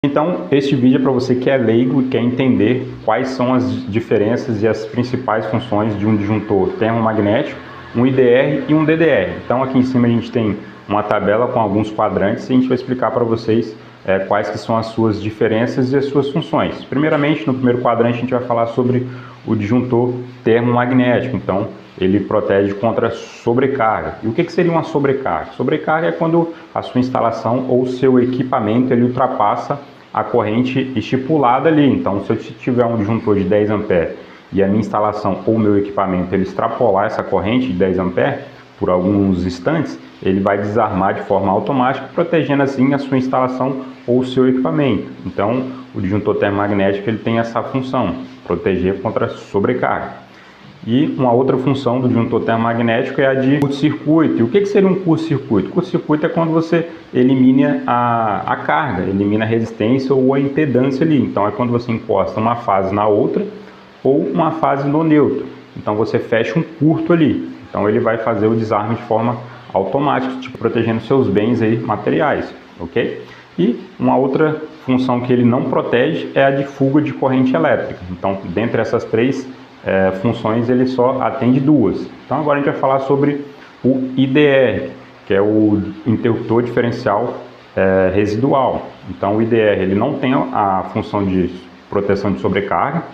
Então, este vídeo é para você que é leigo e quer entender quais são as diferenças e as principais funções de um disjuntor termomagnético, um IDR e um DDR. Então, aqui em cima a gente tem uma tabela com alguns quadrantes e a gente vai explicar para vocês quais que são as suas diferenças e as suas funções. Primeiramente, no primeiro quadrante a gente vai falar sobre o disjuntor termomagnético. Então, ele protege contra sobrecarga. E o que seria uma sobrecarga? Sobrecarga é quando a sua instalação ou seu equipamento ele ultrapassa a corrente estipulada ali. Então, se eu tiver um disjuntor de 10 A e a minha instalação ou meu equipamento ele extrapolar essa corrente de 10 A por alguns instantes, ele vai desarmar de forma automática, protegendo assim a sua instalação ou o seu equipamento. Então, o disjuntor termomagnético ele tem essa função, proteger contra sobrecarga. E uma outra função do disjuntor termomagnético é a de curto-circuito. E o que seria um curto-circuito? Curto-circuito é quando você elimina a carga, elimina a resistência ou a impedância ali. Então é quando você encosta uma fase na outra ou uma fase no neutro. Então você fecha um curto ali. Então ele vai fazer o desarme de forma automática, tipo, protegendo seus bens aí materiais, ok? E uma outra função que ele não protege é a de fuga de corrente elétrica. Então, dentre essas três funções, ele só atende duas. Então agora a gente vai falar sobre o IDR, que é o interruptor diferencial residual. Então o IDR ele não tem a função de proteção de sobrecarga,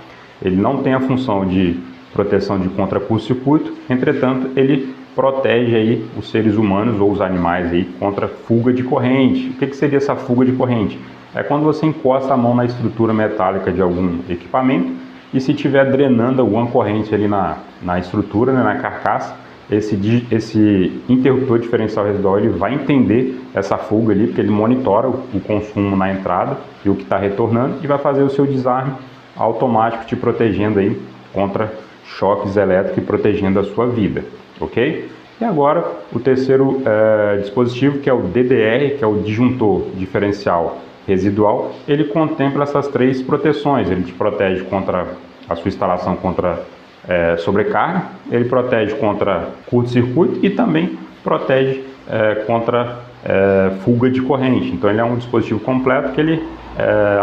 ele não tem a função de proteção de contra-curto-circuito, entretanto ele protege aí os seres humanos ou os animais aí contra fuga de corrente. O que seria essa fuga de corrente? É quando você encosta a mão na estrutura metálica de algum equipamento e se estiver drenando alguma corrente ali na estrutura, né, na carcaça, esse interruptor diferencial residual ele vai entender essa fuga ali, porque ele monitora o consumo na entrada e o que está retornando e vai fazer o seu desarme automático, te protegendo aí contra choques elétricos e protegendo a sua vida, ok? E agora o terceiro dispositivo, que é o DDR, que é o disjuntor diferencial residual, ele contempla essas três proteções. Ele te protege contra a sua instalação contra sobrecarga, ele protege contra curto-circuito e também protege contra fuga de corrente. Então ele é um dispositivo completo que ele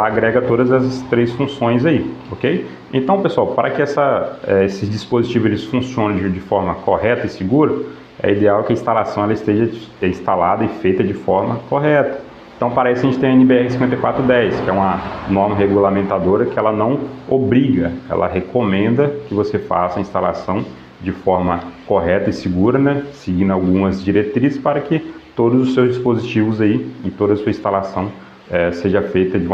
agrega todas as três funções aí, ok? Então, pessoal, para que esses dispositivos eles funcionem de forma correta e segura, é ideal que a instalação ela esteja instalada e feita de forma correta. Então, para isso a gente tem a NBR 5410, que é uma norma regulamentadora que ela não obriga, ela recomenda que você faça a instalação de forma correta e segura, né, seguindo algumas diretrizes para que todos os seus dispositivos aí e toda a sua instalação seja feita de uma